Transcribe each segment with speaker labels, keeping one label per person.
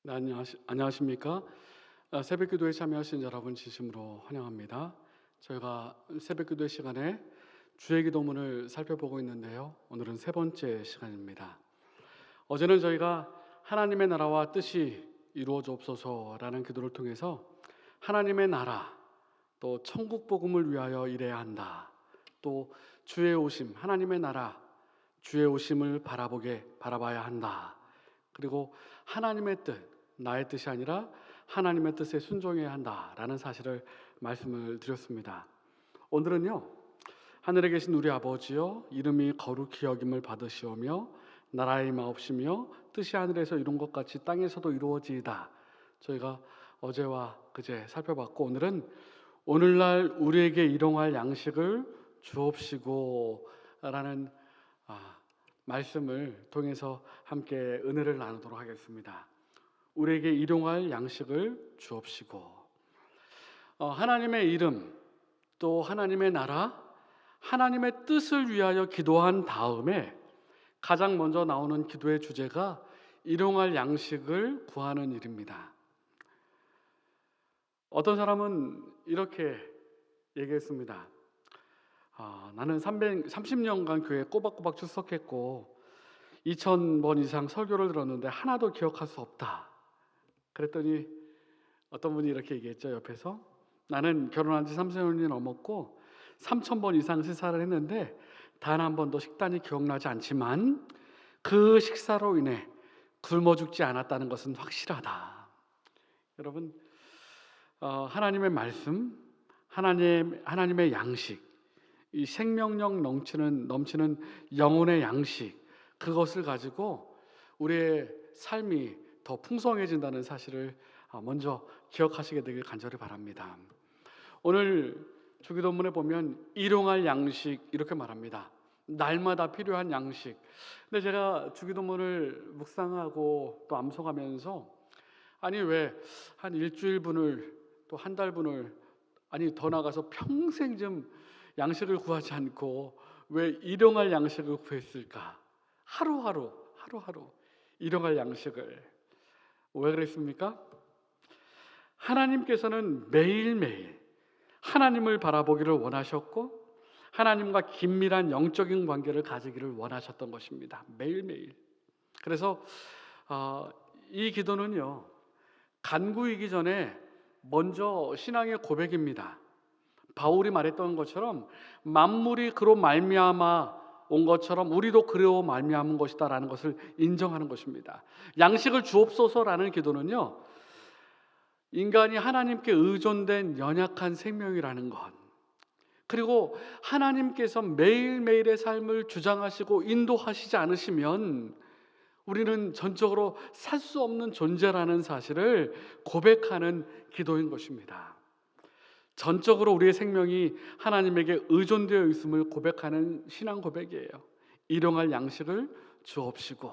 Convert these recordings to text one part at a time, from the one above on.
Speaker 1: 네, 안녕하십니까? 새벽기도에 참여하신 여러분 진심으로 환영합니다. 저희가 새벽기도 시간에 주의 기도문을 살펴보고 있는데요. 오늘은 세 번째 시간입니다. 어제는 저희가 하나님의 나라와 뜻이 이루어져옵소서라는 기도를 통해서 하나님의 나라, 또 천국 복음을 위하여 일해야 한다. 또 주의 오심, 하나님의 나라, 주의 오심을 바라봐야 한다. 그리고 하나님의 뜻, 나의 뜻이 아니라 하나님의 뜻에 순종해야 한다라는 사실을 말씀을 드렸습니다. 오늘은요, 하늘에 계신 우리 아버지여, 이름이 거룩히 여김을 받으시오며 나라의 마옵시며 뜻이 하늘에서 이룬 것 같이 땅에서도 이루어지이다. 저희가 어제와 그제 살펴봤고, 오늘은 오늘날 우리에게 일용할 양식을 주옵시고 라는 말씀을 통해서 함께 은혜를 나누도록 하겠습니다. 우리에게 일용할 양식을 주옵시고, 하나님의 이름, 또 하나님의 나라, 하나님의 뜻을 위하여 기도한 다음에 가장 먼저 나오는 기도의 주제가 일용할 양식을 구하는 일입니다. 어떤 사람은 이렇게 얘기했습니다. 나는 330년간 교회에 꼬박꼬박 출석했고 2000번 이상 설교를 들었는데 하나도 기억할 수 없다. 그랬더니 어떤 분이 이렇게 얘기했죠. 옆에서 나는 결혼한 지 30년이 넘었고 3000번 이상 식사를 했는데 단 한 번도 식단이 기억나지 않지만 그 식사로 인해 굶어 죽지 않았다는 것은 확실하다. 여러분, 하나님의 말씀, 하나님의 양식, 이 생명력 넘치는 영혼의 양식, 그것을 가지고 우리의 삶이 더 풍성해진다는 사실을 먼저 기억하시게 되길 간절히 바랍니다. 오늘 주기도문에 보면 일용할 양식 이렇게 말합니다. 날마다 필요한 양식. 근데 제가 주기도문을 묵상하고 또 암송하면서 아니 왜 한 일주일분을 또 한 달분을 아니 더 나가서 평생 좀 양식을 구하지 않고 왜 일용할 양식을 구했을까? 하루하루 일용할 양식을. 왜 그랬습니까? 하나님께서는 매일매일 하나님을 바라보기를 원하셨고 하나님과 긴밀한 영적인 관계를 가지기를 원하셨던 것입니다. 매일매일. 그래서 이 기도는요, 간구이기 전에 먼저 신앙의 고백입니다. 바울이 말했던 것처럼 만물이 그로 말미암아 온 것처럼 우리도 그로 말미암은 것이다라는 것을 인정하는 것입니다. 양식을 주옵소서라는 기도는요, 인간이 하나님께 의존된 연약한 생명이라는 것, 그리고 하나님께서 매일매일의 삶을 주장하시고 인도하시지 않으시면 우리는 전적으로 살 수 없는 존재라는 사실을 고백하는 기도인 것입니다. 전적으로 우리의 생명이 하나님에게 의존되어 있음을 고백하는 신앙 고백이에요. 일용할 양식을 주옵시고.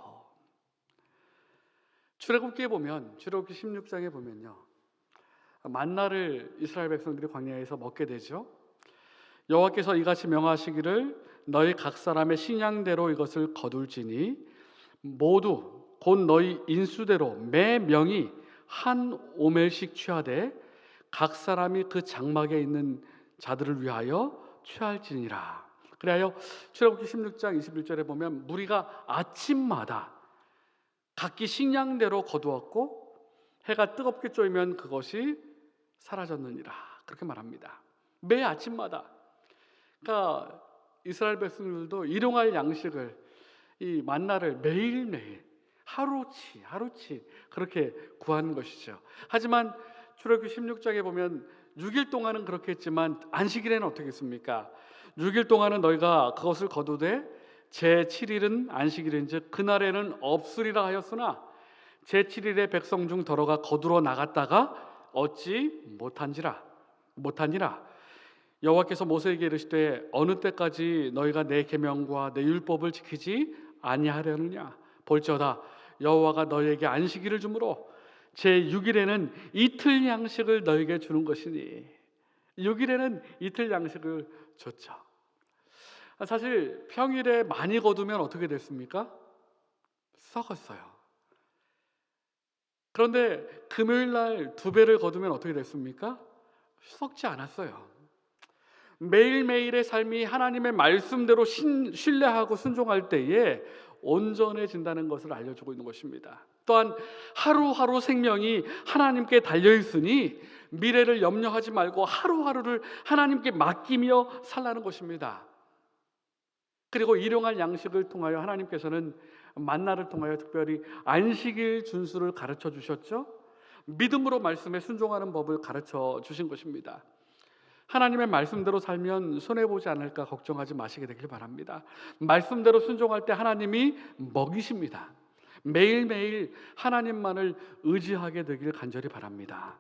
Speaker 1: 출애굽기에 보면, 출애굽기 16장에 보면요, 만나를 이스라엘 백성들이 광야에서 먹게 되죠. 여호와께서 이같이 명하시기를 너희 각 사람의 식량대로 이것을 거둘지니 모두 곧 너희 인수대로 매 명이 한 오멜씩 취하되 각 사람이 그 장막에 있는 자들을 위하여 취할지니라. 그래야 출애굽기 16장 21절에 보면 무리가 아침마다 각기 식량대로 거두었고 해가 뜨겁게 쬐면 그것이 사라졌느니라. 그렇게 말합니다. 매 아침마다. 그러니까 이스라엘 백성들도 일용할 양식을, 이 만나를 매일매일 하루치 그렇게 구하는 것이죠. 하지만 출애굽기 16장에 보면 6일 동안은 그렇게 했지만 안식일에는 어떻게 했습니까? 6일 동안은 너희가 그것을 거두되 제7일은 안식일인즉 그날에는 없으리라 하였으나 제7일에 백성 중 더러가 거두러 나갔다가 얻지 못하니라. 여호와께서 모세에게 이르시되 어느 때까지 너희가 내 계명과 내 율법을 지키지 아니하려느냐? 볼지어다 여호와가 너희에게 안식일을 주므로 제6일에는 이틀 양식을 너희에게 주는 것이니. 6일에는 이틀 양식을 줬죠. 사실 평일에 많이 거두면 어떻게 됐습니까? 썩었어요. 그런데 금요일 날 2배를 거두면 어떻게 됐습니까? 썩지 않았어요. 매일매일의 삶이 하나님의 말씀대로 신뢰하고 순종할 때에 온전해진다는 것을 알려주고 있는 것입니다. 또한 하루하루 생명이 하나님께 달려있으니 미래를 염려하지 말고 하루하루를 하나님께 맡기며 살라는 것입니다. 그리고 일용할 양식을 통하여 하나님께서는 만나를 통하여 특별히 안식일 준수를 가르쳐 주셨죠. 믿음으로 말씀에 순종하는 법을 가르쳐 주신 것입니다. 하나님의 말씀대로 살면 손해보지 않을까 걱정하지 마시게 되길 바랍니다. 말씀대로 순종할 때 하나님이 먹이십니다. 매일매일 하나님만을 의지하게 되길 간절히 바랍니다.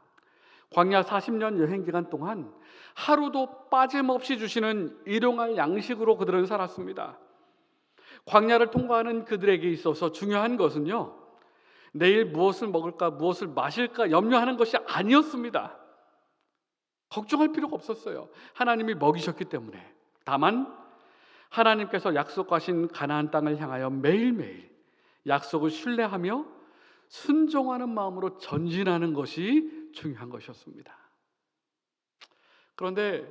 Speaker 1: 광야 40년 여행기간 동안 하루도 빠짐없이 주시는 일용할 양식으로 그들은 살았습니다. 광야를 통과하는 그들에게 있어서 중요한 것은요, 내일 무엇을 먹을까 무엇을 마실까 염려하는 것이 아니었습니다. 걱정할 필요가 없었어요. 하나님이 먹이셨기 때문에. 다만 하나님께서 약속하신 가나안 땅을 향하여 매일매일 약속을 신뢰하며 순종하는 마음으로 전진하는 것이 중요한 것이었습니다. 그런데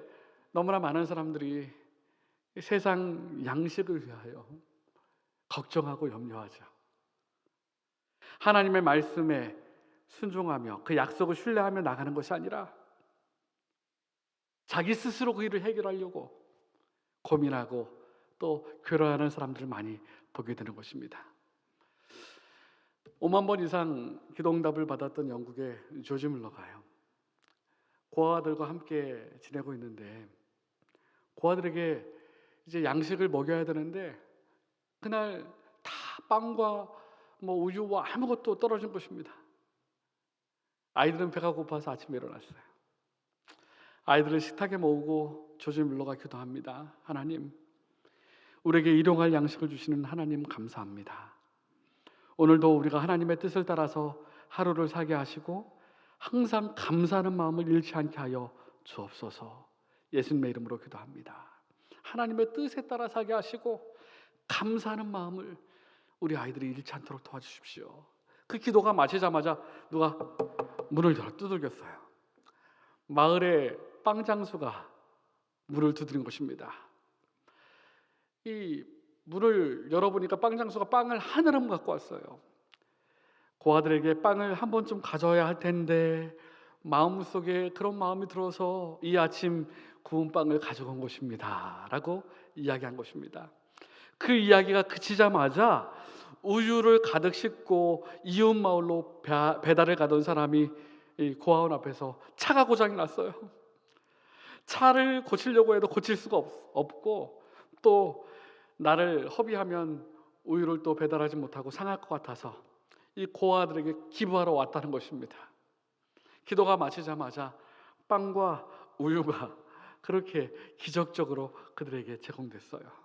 Speaker 1: 너무나 많은 사람들이 세상 양식을 위하여 걱정하고 염려하죠. 하나님의 말씀에 순종하며 그 약속을 신뢰하며 나가는 것이 아니라 자기 스스로 그 일을 해결하려고 고민하고 또 괴로워하는 사람들을 많이 보게 되는 것입니다. 5만 번 이상 기도응답을 받았던 영국의 조지 뮬러가요, 고아들과 함께 지내고 있는데 고아들에게 이제 양식을 먹여야 되는데 그날 다 빵과 우유와 아무것도 떨어진 것입니다. 아이들은 배가 고파서 아침에 일어났어요. 아이들을 식탁에 모으고 조지 뮬러가 기도합니다. 하나님, 우리에게 일용할 양식을 주시는 하나님 감사합니다. 오늘도 우리가 하나님의 뜻을 따라서 하루를 살게 하시고 항상 감사하는 마음을 잃지 않게 하여 주옵소서. 예수님의 이름으로 기도합니다. 하나님의 뜻에 따라 살게 하시고 감사하는 마음을 우리 아이들이 잃지 않도록 도와주십시오. 그 기도가 마치자마자 누가 문을 두들겼어요. 마을의 빵 장수가 문을 두드린 것입니다. 이 문을 열어보니까 빵 장수가 빵을 한 흐름 갖고 왔어요. 고아들에게 빵을 한 번쯤 가져야 할 텐데 마음속에 그런 마음이 들어서 이 아침 구운 빵을 가져온 것입니다 라고 이야기한 것입니다. 그 이야기가 그치자마자 우유를 가득 싣고 이웃 마을로 배달을 가던 사람이 이 고아원 앞에서 차가 고장이 났어요. 차를 고치려고 해도 고칠 수가 없고 또 나를 허비하면 우유를 또 배달하지 못하고 상할 것 같아서 이 고아들에게 기부하러 왔다는 것입니다. 기도가 마치자마자 빵과 우유가 그렇게 기적적으로 그들에게 제공됐어요.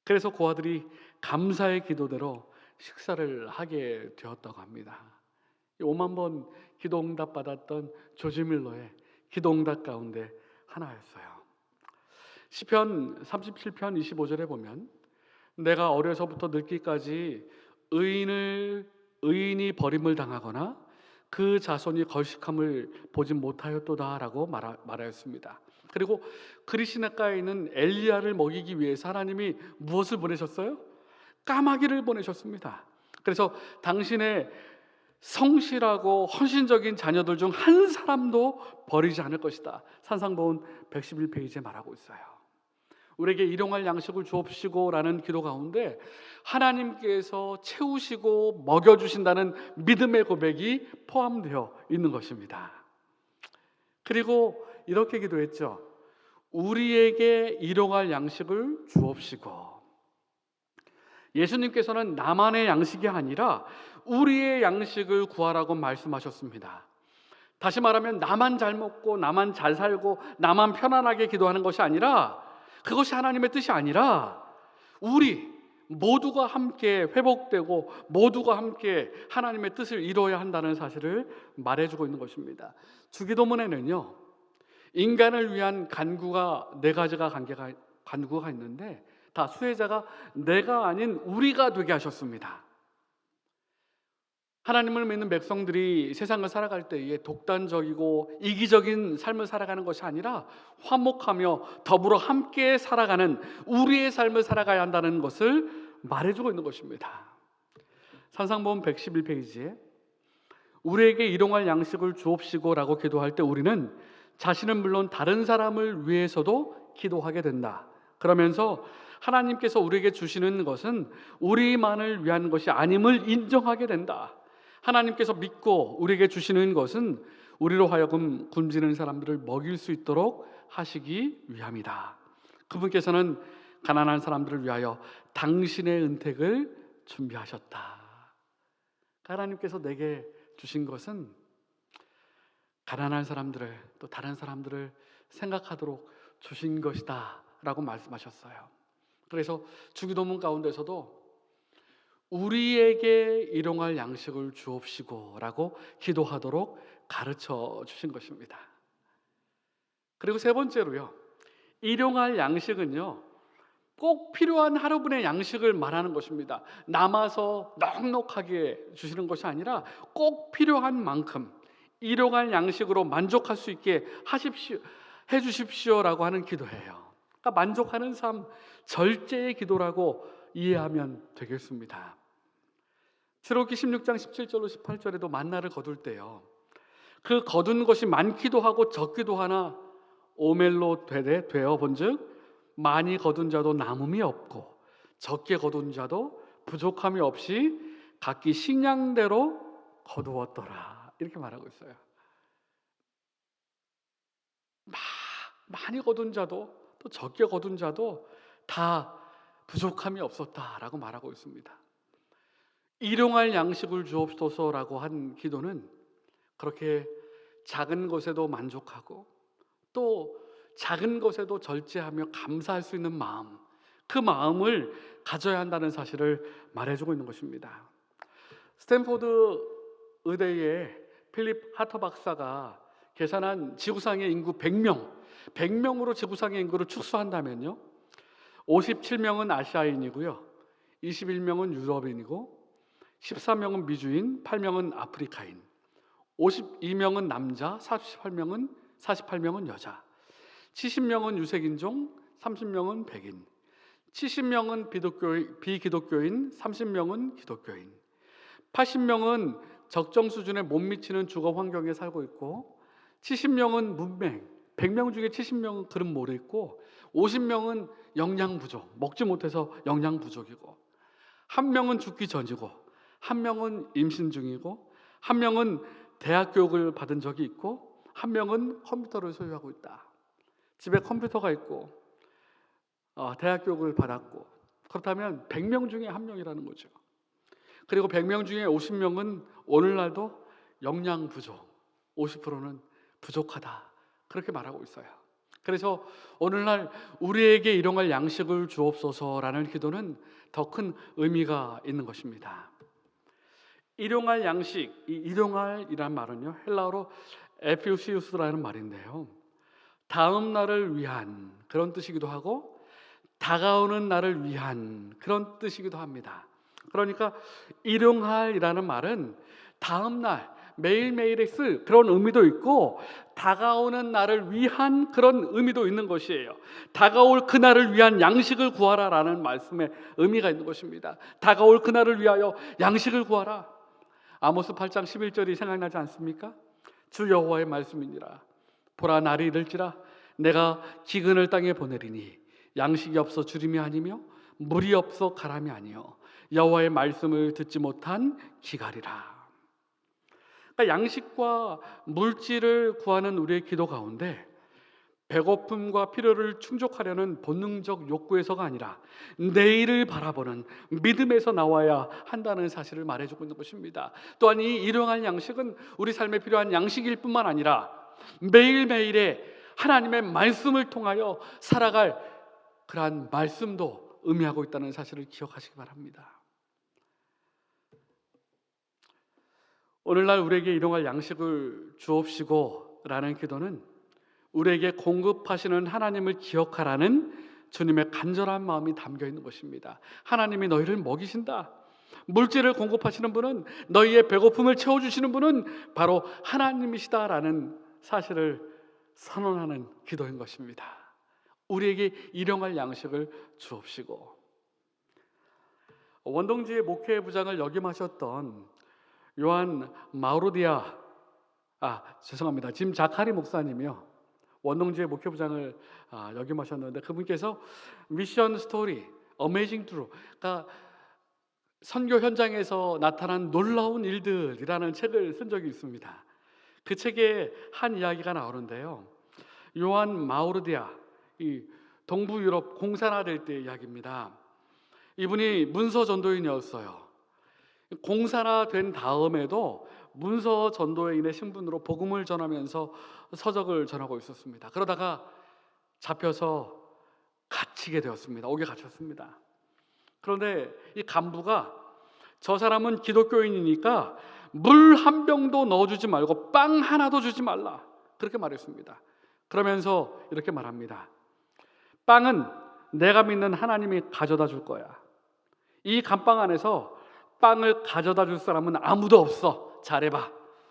Speaker 1: 그래서 고아들이 감사의 기도대로 식사를 하게 되었다고 합니다. 5만 번 기도 응답 받았던 조지 뮬러의 기도 응답 가운데 하나였어요. 시편 37편 25절에 보면 내가 어려서부터 늙기까지 의인이 버림을 당하거나 그 자손이 걸식함을 보지 못하였도다 라고 말하였습니다. 그리고 그리시나가에 있는 엘리야를 먹이기 위해서 하나님이 무엇을 보내셨어요? 까마귀를 보내셨습니다. 그래서 당신의 성실하고 헌신적인 자녀들 중 한 사람도 버리지 않을 것이다. 산상보훈 111페이지에 말하고 있어요. 우리에게 일용할 양식을 주옵시고 라는 기도 가운데 하나님께서 채우시고 먹여주신다는 믿음의 고백이 포함되어 있는 것입니다. 그리고 이렇게 기도했죠. 우리에게 일용할 양식을 주옵시고. 예수님께서는 나만의 양식이 아니라 우리의 양식을 구하라고 말씀하셨습니다. 다시 말하면 나만 잘 먹고 나만 잘 살고 나만 편안하게 기도하는 것이 아니라, 그것이 하나님의 뜻이 아니라 우리 모두가 함께 회복되고 모두가 함께 하나님의 뜻을 이루어야 한다는 사실을 말해주고 있는 것입니다. 주기도문에는요, 인간을 위한 간구가 4가지가 간구가 있는데 다 수혜자가 내가 아닌 우리가 되게 하셨습니다. 하나님을 믿는 백성들이 세상을 살아갈 때에 독단적이고 이기적인 삶을 살아가는 것이 아니라 화목하며 더불어 함께 살아가는 우리의 삶을 살아가야 한다는 것을 말해주고 있는 것입니다. 산상보험 111페이지에 우리에게 일용할 양식을 주옵시고 라고 기도할 때 우리는 자신은 물론 다른 사람을 위해서도 기도하게 된다. 그러면서 하나님께서 우리에게 주시는 것은 우리만을 위한 것이 아님을 인정하게 된다. 하나님께서 믿고 우리에게 주시는 것은 우리로 하여금 굶주리는 사람들을 먹일 수 있도록 하시기 위함이다. 그분께서는 가난한 사람들을 위하여 당신의 은택을 준비하셨다. 하나님께서 내게 주신 것은 가난한 사람들을, 또 다른 사람들을 생각하도록 주신 것이다 라고 말씀하셨어요. 그래서 주기도문 가운데서도 우리에게 일용할 양식을 주옵시고 라고 기도하도록 가르쳐 주신 것입니다. 그리고 세 번째로요, 일용할 양식은요 꼭 필요한 하루분의 양식을 말하는 것입니다. 남아서 넉넉하게 주시는 것이 아니라 꼭 필요한 만큼 일용할 양식으로 만족할 수 있게 해 주십시오라고 하는 기도예요. 그러니까 만족하는 삶, 절제의 기도라고 이해하면 되겠습니다. 출애굽기 16장 17절로 18절에도 만나를 거둘 때요, 그 거둔 것이 많기도 하고 적기도 하나 오멜로 되어 본즉 많이 거둔 자도 남음이 없고 적게 거둔 자도 부족함이 없이 각기 식량대로 거두었더라. 이렇게 말하고 있어요. 많이 거둔 자도 또 적게 거둔 자도 다 부족함이 없었다라고 말하고 있습니다. 일용할 양식을 주옵소서라고 한 기도는 그렇게 작은 것에도 만족하고 또 작은 것에도 절제하며 감사할 수 있는 마음, 그 마음을 가져야 한다는 사실을 말해주고 있는 것입니다. 스탠포드 의대의 필립 하터 박사가 계산한 지구상의 인구 100명으로 지구상의 인구를 축소한다면요, 57명은 아시아인이고요, 21명은 유럽인이고 14명은 미주인, 8명은 아프리카인, 52명은 남자, 48명은 여자, 70명은 유색인종, 30명은 백인, 70명은 비기독교인, 30명은 기독교인, 80명은 적정 수준에 못 미치는 주거 환경에 살고 있고 70명은 문맹, 100명 중에 70명은 글은 모르겠고 50명은 영양 부족, 먹지 못해서 영양 부족이고, 한 명은 죽기 전이고, 한 명은 임신 중이고, 한 명은 대학 교육을 받은 적이 있고, 한 명은 컴퓨터를 소유하고 있다. 집에 컴퓨터가 있고 대학 교육을 받았고, 그렇다면 100명 중에 한 명이라는 거죠. 그리고 100명 중에 50명은 오늘날도 영양 부족, 50%는 부족하다, 그렇게 말하고 있어요. 그래서 오늘날 우리에게 일용할 양식을 주옵소서라는 기도는 더 큰 의미가 있는 것입니다. 일용할 양식, 이 일용할이란 말은요 헬라어로 에피우시우스라는 말인데요, 다음 날을 위한 그런 뜻이기도 하고 다가오는 날을 위한 그런 뜻이기도 합니다. 그러니까 일용할이라는 말은 다음 날, 매일매일에 쓸 그런 의미도 있고 다가오는 날을 위한 그런 의미도 있는 것이에요. 다가올 그날을 위한 양식을 구하라라는 말씀에 의미가 있는 것입니다. 다가올 그날을 위하여 양식을 구하라. 아모스 8장 11절이 생각나지 않습니까? 주 여호와의 말씀이니라. 보라, 날이 이를지라 내가 기근을 땅에 보내리니 양식이 없어 주림이 아니며 물이 없어 가람이 아니요 여호와의 말씀을 듣지 못한 기갈이라. 그러니까 양식과 물질을 구하는 우리의 기도 가운데 배고픔과 필요를 충족하려는 본능적 욕구에서가 아니라 내일을 바라보는 믿음에서 나와야 한다는 사실을 말해주고 있는 것입니다. 또한 이 일용할 양식은 우리 삶에 필요한 양식일 뿐만 아니라 매일매일의 하나님의 말씀을 통하여 살아갈 그러한 말씀도 의미하고 있다는 사실을 기억하시기 바랍니다. 오늘날 우리에게 일용할 양식을 주옵시고 라는 기도는 우리에게 공급하시는 하나님을 기억하라는 주님의 간절한 마음이 담겨 있는 것입니다. 하나님이 너희를 먹이신다. 물질을 공급하시는 분은, 너희의 배고픔을 채워주시는 분은 바로 하나님이시다라는 사실을 선언하는 기도인 것입니다. 우리에게 일용할 양식을 주옵시고. 원동지의 목회 부장을 역임하셨던 요한 마우르디아 짐 자카리 목사님이요, 원동지의 목회 부장을 역임하셨는데, 그분께서 미션 스토리 어메이징 트루, 그러니까 선교 현장에서 나타난 놀라운 일들이라는 책을 쓴 적이 있습니다. 그 책에 한 이야기가 나오는데요, 요한 마우르디아, 이 동부 유럽 공산화될 때 이야기입니다. 이분이 문서 전도인이었어요. 공산화된 다음에도 문서 전도인의 신분으로 복음을 전하면서 서적을 전하고 있었습니다. 그러다가 잡혀서 갇히게 되었습니다. 옥에 갇혔습니다. 그런데 이 간부가, 저 사람은 기독교인이니까 물 한 병도 넣어주지 말고 빵 하나도 주지 말라, 그렇게 말했습니다. 그러면서 이렇게 말합니다. 빵은 내가 믿는 하나님이 가져다 줄 거야. 이 감방 안에서 빵을 가져다 줄 사람은 아무도 없어. 잘해봐.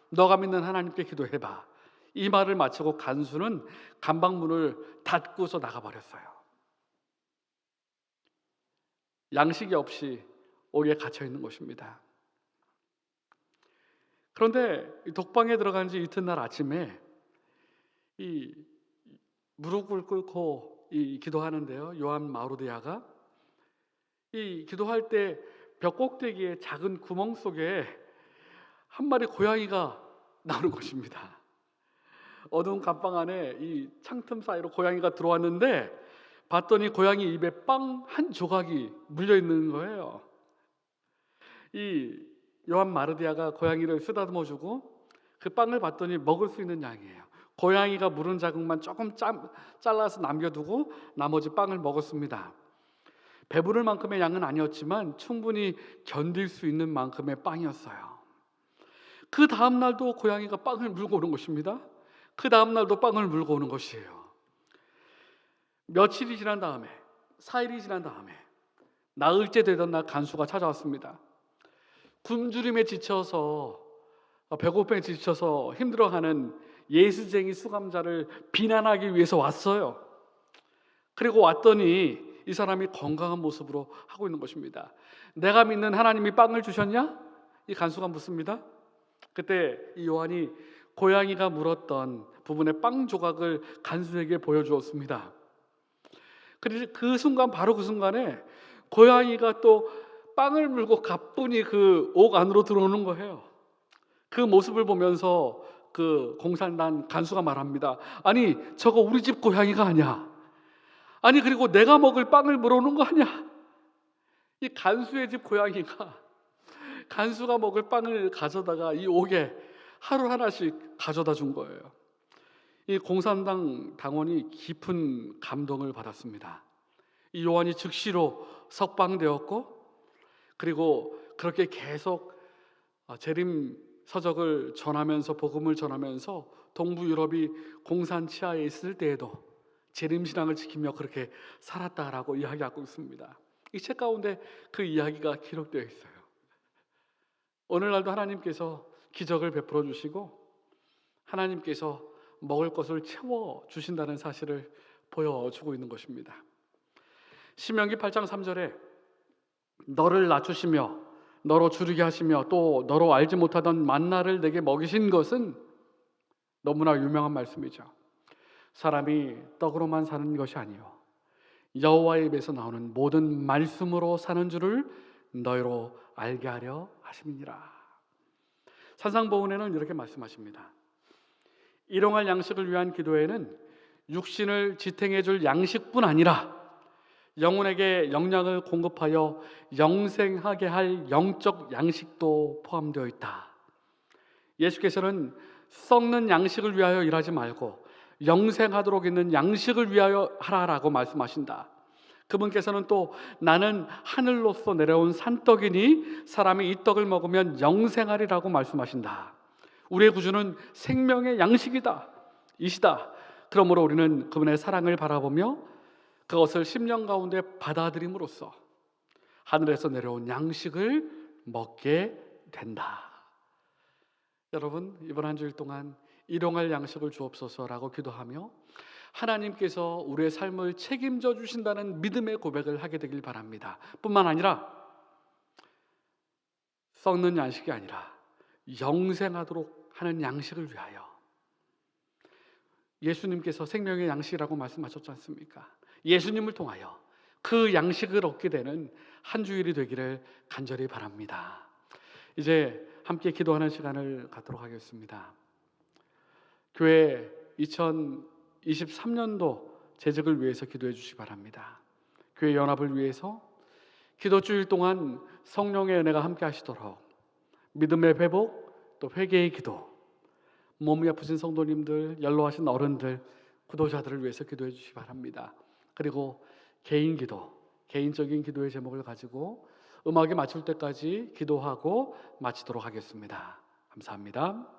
Speaker 1: 너가 믿는 하나님께 기도해봐. 이 말을 마치고 간수는 감방문을 닫고서 나가버렸어요. 양식이 없이 옥에 갇혀 있는 것입니다. 그런데 독방에 들어간 지 이튿날 아침에 이 무릎을 꿇고 기도하는데요, 요한 마우르디아가 이 기도할 때 벽 꼭대기에 작은 구멍 속에 한 마리 고양이가 나오는 것입니다. 어두운 감방 안에 이 창틈 사이로 고양이가 들어왔는데, 봤더니 고양이 입에 빵 한 조각이 물려 있는 거예요. 이 요한 마르디아가 고양이를 쓰다듬어 주고 그 빵을 봤더니 먹을 수 있는 양이에요. 고양이가 물은 자국만 조금 잘라서 남겨두고 나머지 빵을 먹었습니다. 배부를 만큼의 양은 아니었지만 충분히 견딜 수 있는 만큼의 빵이었어요. 그 다음 날도 고양이가 빵을 물고 오는 것입니다. 그 다음 날도 빵을 물고 오는 것이에요. 며칠이 지난 다음에, 4일이 지난 다음에, 나흘째 되던 날 간수가 찾아왔습니다. 굶주림에 지쳐서, 배고픔에 지쳐서 힘들어하는 예수쟁이 수감자를 비난하기 위해서 왔어요. 그리고 왔더니 이 사람이 건강한 모습으로 하고 있는 것입니다. 내가 믿는 하나님이 빵을 주셨냐? 이 간수가 묻습니다. 그때 이 요한이 고양이가 물었던 부분의 빵 조각을 간수에게 보여주었습니다. 그래서 바로 그 순간에 고양이가 또 빵을 물고 가뿐히 그 옥 안으로 들어오는 거예요. 그 모습을 보면서 그 공산당 간수가 말합니다. 아니, 저거 우리 집 고양이가 아니야. 아니, 그리고 내가 먹을 빵을 물어오는 거 아니야. 이 간수의 집 고양이가 간수가 먹을 빵을 가져다가 이 옥에 하루 하나씩 가져다 준 거예요. 이 공산당 당원이 깊은 감동을 받았습니다. 이 요한이 즉시로 석방되었고, 그리고 그렇게 계속 재림 서적을 전하면서, 복음을 전하면서 동부 유럽이 공산 치하에 있을 때에도 재림신앙을 지키며 그렇게 살았다라고 이야기하고 있습니다. 이 책 가운데 그 이야기가 기록되어 있어요. 오늘날도 하나님께서 기적을 베풀어 주시고 하나님께서 먹을 것을 채워 주신다는 사실을 보여주고 있는 것입니다. 신명기 8장 3절에 너를 낮추시며 너로 주르게 하시며 또 너로 알지 못하던 만나를 내게 먹이신 것은 너무나 유명한 말씀이죠. 사람이 떡으로만 사는 것이 아니요 여호와의 입에서 나오는 모든 말씀으로 사는 줄을 너희로 알게 하려 하심이니라. 산상보훈에는 이렇게 말씀하십니다. 일용할 양식을 위한 기도에는 육신을 지탱해 줄 양식뿐 아니라 영혼에게 영양을 공급하여 영생하게 할 영적 양식도 포함되어 있다. 예수께서는 썩는 양식을 위하여 일하지 말고 영생하도록 있는 양식을 위하여 하라라고 말씀하신다. 그분께서는 또 나는 하늘로서 내려온 산떡이니 사람이 이 떡을 먹으면 영생하리라고 말씀하신다. 우리의 구주는 생명의 양식이다, 이시다. 그러므로 우리는 그분의 사랑을 바라보며 그것을 심령 가운데 받아들임으로써 하늘에서 내려온 양식을 먹게 된다. 여러분, 이번 한 주일 동안 일용할 양식을 주옵소서라고 기도하며 하나님께서 우리의 삶을 책임져 주신다는 믿음의 고백을 하게 되길 바랍니다. 뿐만 아니라 썩는 양식이 아니라 영생하도록 하는 양식을 위하여, 예수님께서 생명의 양식이라고 말씀하셨지 않습니까? 예수님을 통하여 그 양식을 얻게 되는 한 주일이 되기를 간절히 바랍니다. 이제 함께 기도하는 시간을 갖도록 하겠습니다. 교회 2023년도 재직을 위해서 기도해 주시기 바랍니다. 교회 연합을 위해서 기도주일 동안 성령의 은혜가 함께 하시도록 믿음의 회복, 또 회개의 기도, 몸이 아프신 성도님들, 연로하신 어른들, 구도자들을 위해서 기도해 주시기 바랍니다. 그리고 개인 기도, 개인적인 기도의 제목을 가지고 음악이 맞출 때까지 기도하고 마치도록 하겠습니다. 감사합니다.